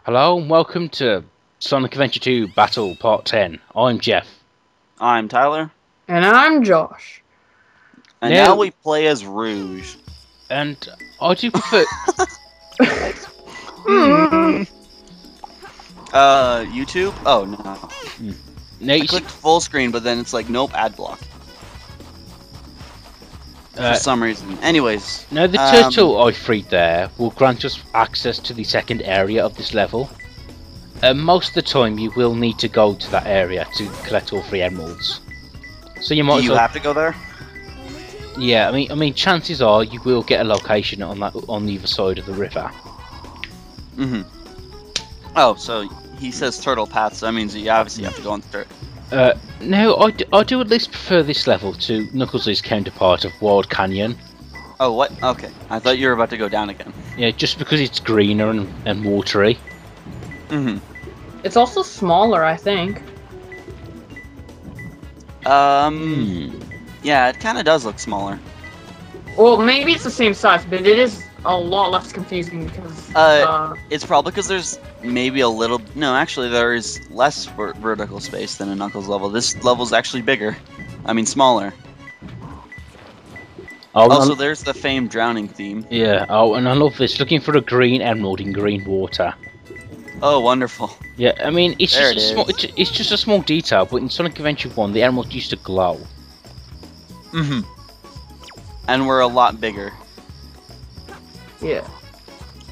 Hello and welcome to Sonic Adventure 2 Battle Part 10. I'm Jeff. I'm Tyler. And I'm Josh. And now we play as Rouge. And I do prefer... YouTube? Oh, no. No, I clicked full screen, but then it's like, nope, ad block. For some reason. Anyways. Now the turtle I freed there will grant us access to the second area of this level. Most of the time you will need to go to that area to collect all 3 emeralds. So you might Do you have to go there? Yeah, I mean chances are you will get a location on the other side of the river. Mm-hmm. Oh, so he says turtle path, so that means you obviously have to go on the dirt. No, I do at least prefer this level to Knuckles' counterpart of Wild Canyon. Oh, what? Okay. I thought you were about to go down again. Yeah, just because it's greener and watery. Mm-hmm. It's also smaller, I think. Yeah, it kind of does look smaller. Well, maybe it's the same size, but it is a lot less confusing because... It's probably because there's maybe a little... No, actually, there is less vertical space than a Knuckles level. This level's actually bigger. I mean, smaller. Oh, also, there's the famed drowning theme. Yeah, oh, and I love this. Looking for a green emerald in green water. Oh, wonderful. Yeah, I mean, it's there just it's just a small detail, but in Sonic Adventure 1, the emerald used to glow. Mm-hmm. And we're a lot bigger. Yeah.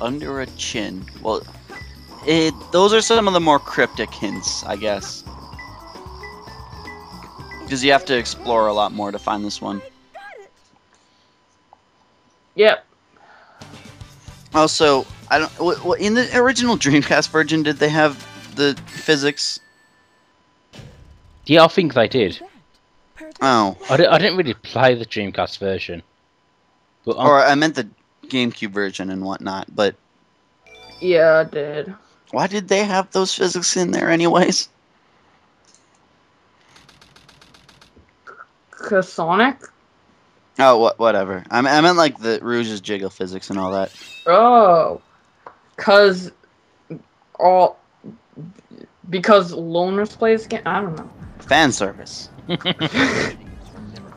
Under a chin. Well, those are some of the more cryptic hints, I guess. Because you have to explore a lot more to find this one. Yep. Also, I don't. In the original Dreamcast version, did they have the physics? Yeah, I think they did. Oh. I didn't really play the Dreamcast version. But or I meant the GameCube version and whatnot, but... Yeah, I did. Why did they have those physics in there anyways? Cause Sonic? Oh, whatever. I meant like the Rouge's jiggle physics and all that. Oh. Because Loners plays game? I don't know. Fan service. I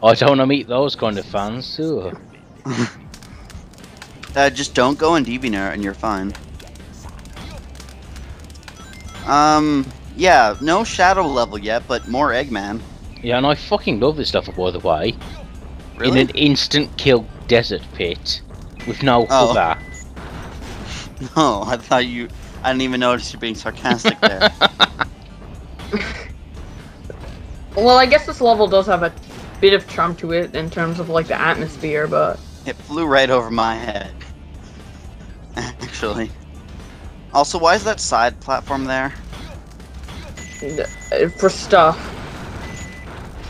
don't want to meet those kind of fans, too. Just don't go in DeviantArt and you're fine. Yeah, no Shadow level yet, but more Eggman. Yeah, and I fucking love this level, by the way. Really? In an instant kill desert pit with no cover. No, I thought you... I didn't even notice you being sarcastic there. Well, I guess this level does have a bit of charm to it in terms of like the atmosphere, but... It flew right over my head. Actually. Also, why is that side platform there? For stuff.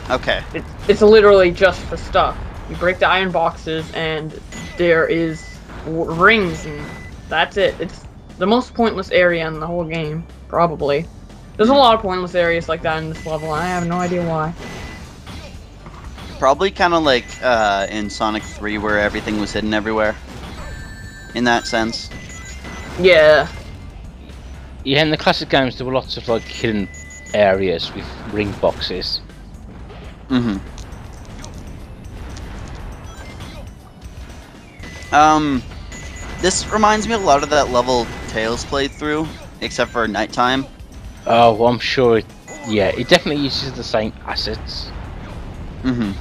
Okay. It's literally just for stuff. You break the iron boxes, and there is rings, and that's it. It's the most pointless area in the whole game, probably. There's a lot of pointless areas like that in this level, and I have no idea why. Probably kind of like in Sonic 3 where everything was hidden everywhere. In that sense. Yeah. Yeah, in the classic games there were lots of like hidden areas with ring boxes. Mm-hmm. This reminds me a lot of that level Tails played through, except for nighttime. Oh, well, I'm sure yeah, it definitely uses the same assets. Mm-hmm.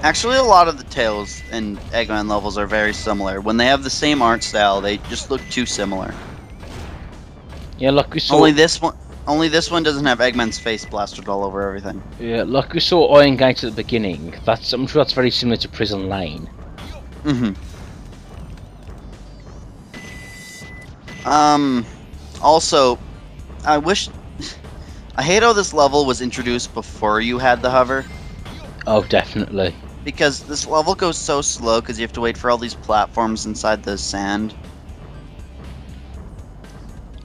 Actually, a lot of the Tails and Eggman levels are very similar. When they have the same art style, they just look too similar. Yeah, like we saw... Only this one doesn't have Eggman's face plastered all over everything. Yeah, like we saw Iron Gate at the beginning. I'm sure that's very similar to Prison Lane. Mm-hmm. Also, I hate how this level was introduced before you had the hover. Oh, definitely. Because this level goes so slow because you have to wait for all these platforms inside the sand.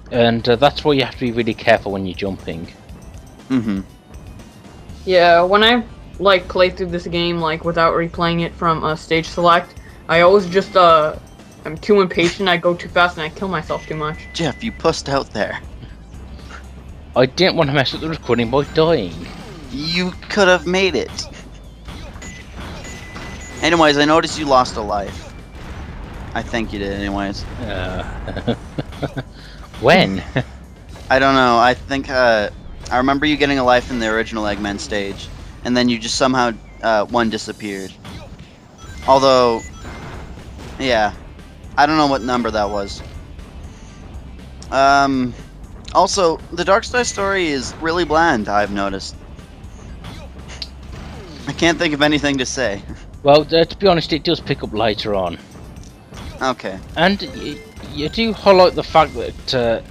And that's why you have to be really careful when you're jumping. Mm-hmm. Yeah, when I like play through this game like without replaying it from stage select, I always just I'm too impatient, I go too fast, and I kill myself too much. Jeff, you pussed out there. I didn't want to mess up the recording by dying. You could have made it. Anyways, I noticed you lost a life. I think you did, anyways. When? I don't know. I think I remember you getting a life in the original Eggman stage, and then you just somehow one disappeared. Although, yeah, I don't know what number that was. Also, the Darkstar story is really bland. I've noticed. I can't think of anything to say. Well, to be honest, it does pick up later on. Okay. And you do highlight the fact that,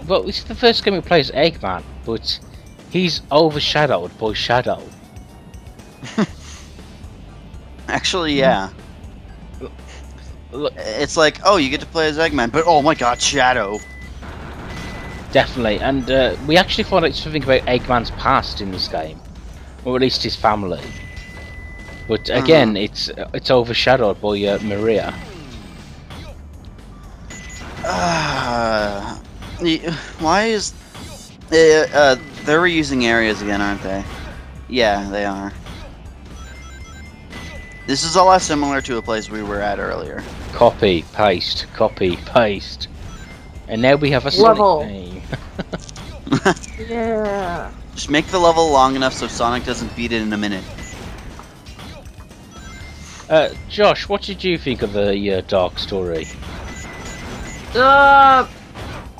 well, this is the first game we play as Eggman, but he's overshadowed by Shadow. Actually, yeah. Look, It's like, oh, you get to play as Eggman, but oh my god, Shadow. definitely, and we actually find out something about Eggman's past in this game, or at least his family. But again, it's overshadowed by Maria. Why is... they're reusing areas again, aren't they? Yeah, they are. This is a lot similar to a place we were at earlier. Copy, paste, and now we have a Level. Sonic name. Yeah. Just make the level long enough so Sonic doesn't beat it in a minute. Josh, what did you think of the Dark story? I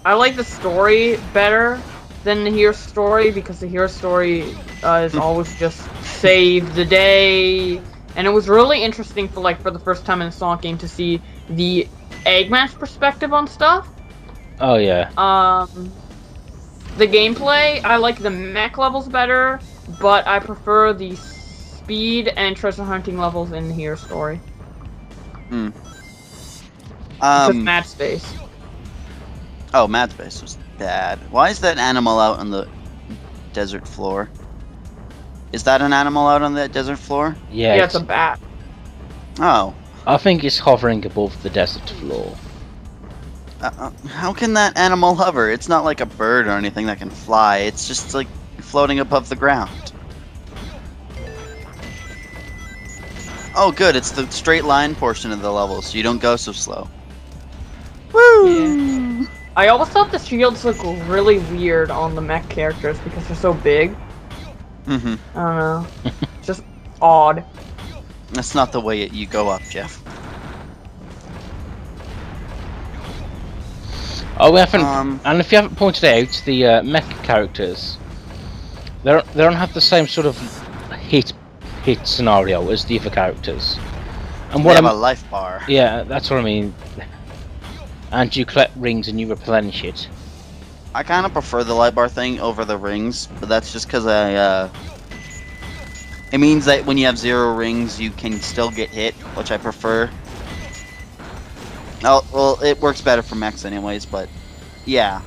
like the story better than the hero story because the hero story is always just save the day, and it was really interesting for the first time in a Sonic game to see the Eggman's perspective on stuff. Oh yeah. The gameplay, I like the mech levels better, but I prefer the speed and treasure hunting levels in the hero story. Because Mad Space. Oh, Mad Space was bad. Why is that animal out on the desert floor? Is that an animal out on the desert floor? Yeah, Yeah, it's a bat. Oh. I think it's hovering above the desert floor. How can that animal hover? It's not like a bird or anything that can fly. It's just like floating above the ground. Oh, good. It's the straight line portion of the level, so you don't go so slow. Woo! Yeah. I always thought the shields look really weird on the mech characters because they're so big. Mm-hmm. I don't know. Just odd. That's not the way you go up, Jeff. Oh, we haven't. And if you haven't pointed out, the mech characters, they don't have the same sort of hit scenario as the other characters. And They what have a life bar. yeah, that's what I mean. And you collect rings and you replenish it. I kind of prefer the light bar thing over the rings, but that's just because it means that when you have 0 rings, you can still get hit, which I prefer. Oh, well, it works better for mechs anyways, but yeah.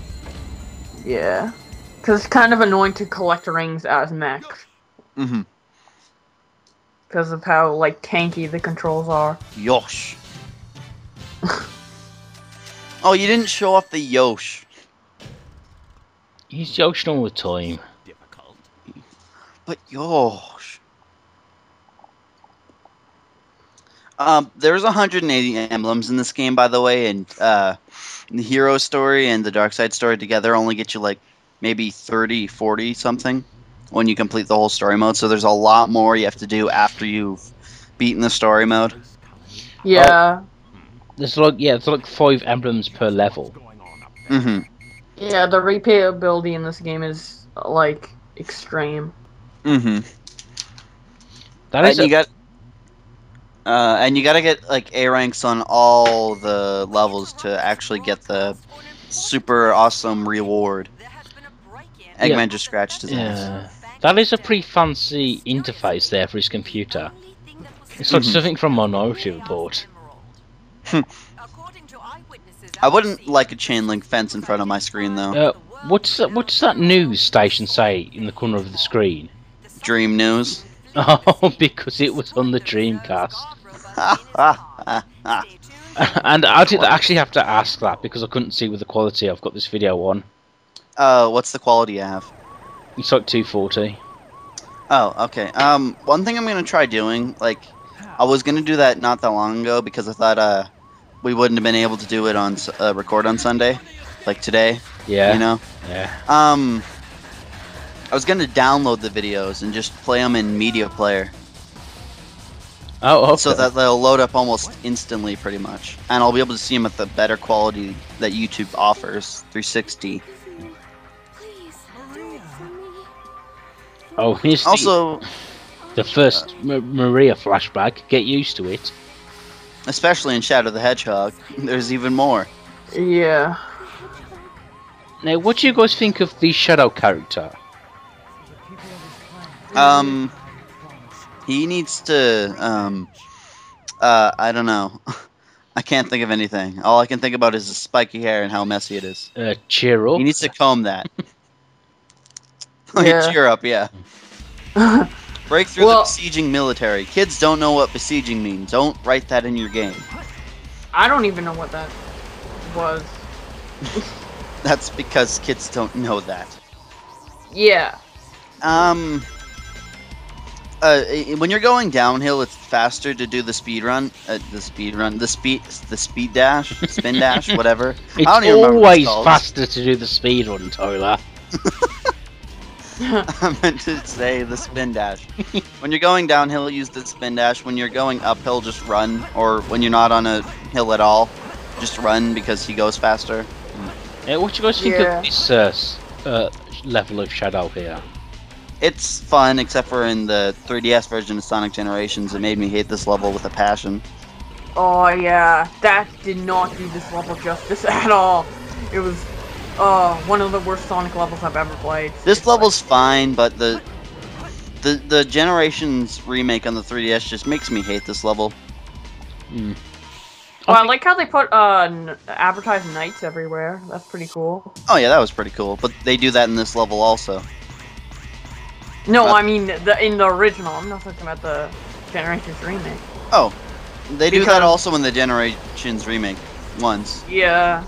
Yeah. Because it's kind of annoying to collect rings as mechs. Mm-hmm. Because of how, tanky the controls are. Yosh. Oh, you didn't show off the Yosh. He's joking all the time. But Yosh. There's 180 emblems in this game, by the way, and the hero story and the dark side story together only get you maybe 30, 40 something when you complete the whole story mode. So there's a lot more you have to do after you've beaten the story mode. Yeah. There's it's 5 emblems per level. Mm-hmm. Yeah, the replayability in this game is, extreme. Mm-hmm. That is and you gotta get A ranks on all the levels to actually get the super awesome reward. Eggman just scratched his ass. That is a pretty fancy interface there for his computer. It's like something from Minority Report. I wouldn't like a chain link fence in front of my screen though. What does that news station say in the corner of the screen? Dream News. Oh, because it was on the Dreamcast. And I did actually have to ask that because I couldn't see with the quality I've got this video on. What's the quality you have? It's like 240. Oh, okay. One thing I'm gonna try doing, like, I was gonna do that not that long ago because I thought we wouldn't have been able to do it on record on Sunday, like today. Yeah. You know. Yeah. I was gonna download the videos and just play them in Media Player, Oh, okay. so that they'll load up almost instantly, pretty much, and I'll be able to see them at the better quality that YouTube offers, 360. Oh, here's Also, the first Maria flashback. Get used to it. especially in Shadow the Hedgehog, there's even more. Yeah. Now, what do you guys think of the Shadow character? He needs to, I don't know. I can't think of anything. All I can think about is his spiky hair and how messy it is. Cheer up. He needs to comb that. Yeah. Cheer up, yeah. Break through Well- the besieging military. Kids don't know what besieging means. Don't write that in your game. I don't even know what that was. That's because kids don't know that. Yeah. When you're going downhill, it's faster to do the speed dash, spin dash, whatever. It's I don't even remember what always it's called. faster to do the speed run, Tyler. I meant to say the spin dash. When you're going downhill, use the spin dash. When you're going uphill, just run. Or when you're not on a hill at all, just run because he goes faster. What do you guys think Yeah. of this level of Shadow here? It's fun, except for in the 3DS version of Sonic Generations. It made me hate this level with a passion. Oh yeah, that did not do this level justice at all. It was one of the worst Sonic levels I've ever played. This level's fine, but the Generations remake on the 3DS just makes me hate this level. Mm. Oh, I like how they put advertised knights everywhere. That's pretty cool. Oh yeah, that was pretty cool. But they do that in this level also. No, I mean in the original. I'm not talking about the Generations remake. Oh, they do that Because- also in the Generations remake once. Yeah,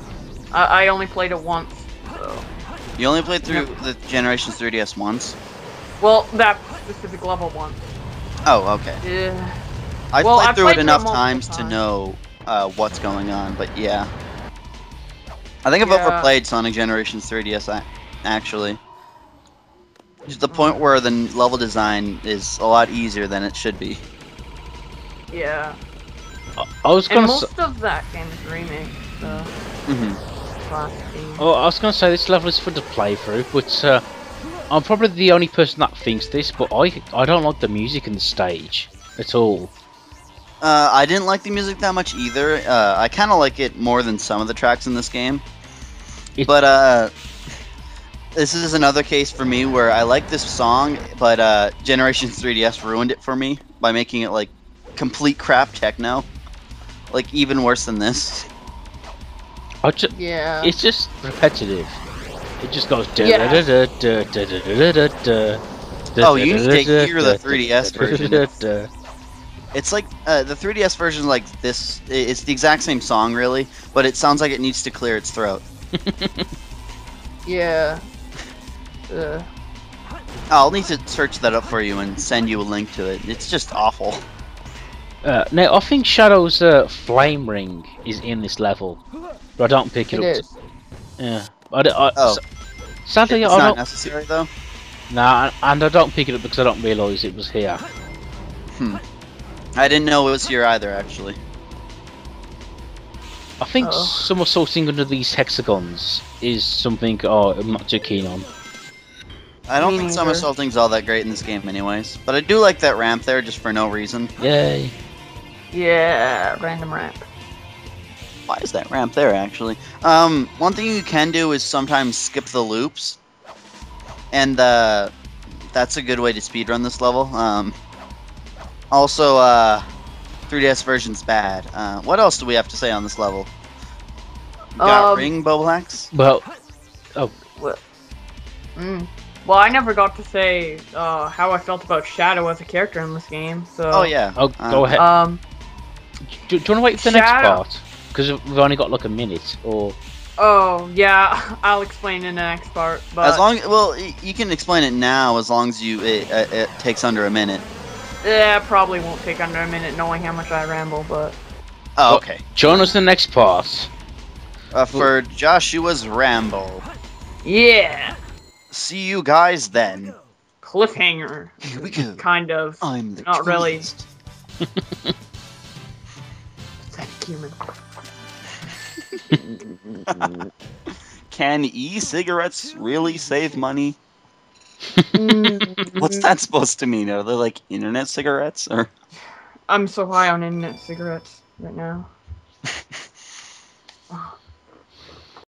I only played it once. So. You only played through the Generations 3DS once? Well, that specific level once. Oh, okay. Yeah. I Well, played I've through played it through it enough multiple times to times. know what's going on, but yeah. I think I've Yeah. overplayed Sonic Generations 3DS actually. To the point where the level design is a lot easier than it should be. Yeah. I was And gonna. most of that game is remake, so Hmm classic game. Oh, I was gonna say this level is fun to play through, but I'm probably the only person that thinks this. But I don't like the music in the stage at all. I didn't like the music that much either. I kind of like it more than some of the tracks in this game. But this is another case for me where I like this song, but Generations 3DS ruined it for me by making it like complete crap techno. Like even worse than this. Yeah. It's just repetitive. It just goes. Yeah. Oh, you need to hear the 3DS version. It's like the 3DS version is like this. It's the exact same song, really, but it sounds like it needs to clear its throat. Yeah. I'll need to search that up for you and send you a link to it. It's just awful. Now I think Shadow's flame ring is in this level, but I don't pick it It up. is. Yeah. Oh. Sadly, It's I not don't. necessary though. Nah, and I don't pick it up because I don't realise it was here. I didn't know it was here either, actually. I think Uh-oh. somersaulting under these hexagons is something I'm not too keen on. I don't Me think neither. somersaulting's all that great in this game, anyways. But I do like that ramp there, just for no reason. Yay! Yeah, random ramp. Why is that ramp there, actually? One thing you can do is sometimes skip the loops. And, that's a good way to speedrun this level. Also, 3DS version's bad. What else do we have to say on this level? Got ring, Boblax? Well, Well, I never got to say how I felt about Shadow as a character in this game. So. Oh, yeah. go ahead. Um. Do you want to wait for the next Shadow. part? Because we've only got like a minute, or Oh yeah, I'll explain in the next part. But As long, well, you can explain it now as long as it takes under a minute. yeah, probably won't take under a minute knowing how much I ramble. But Oh, okay. join us in the next part. For Joshua's Ramble. yeah, See you guys then. cliffhanger. Here we go. Kind of. I'm the Not really. coolest. Pathetic human. Can e-cigarettes really save money? What's that supposed to mean? Are they like internet cigarettes or? I'm so high on internet cigarettes right now. Oh,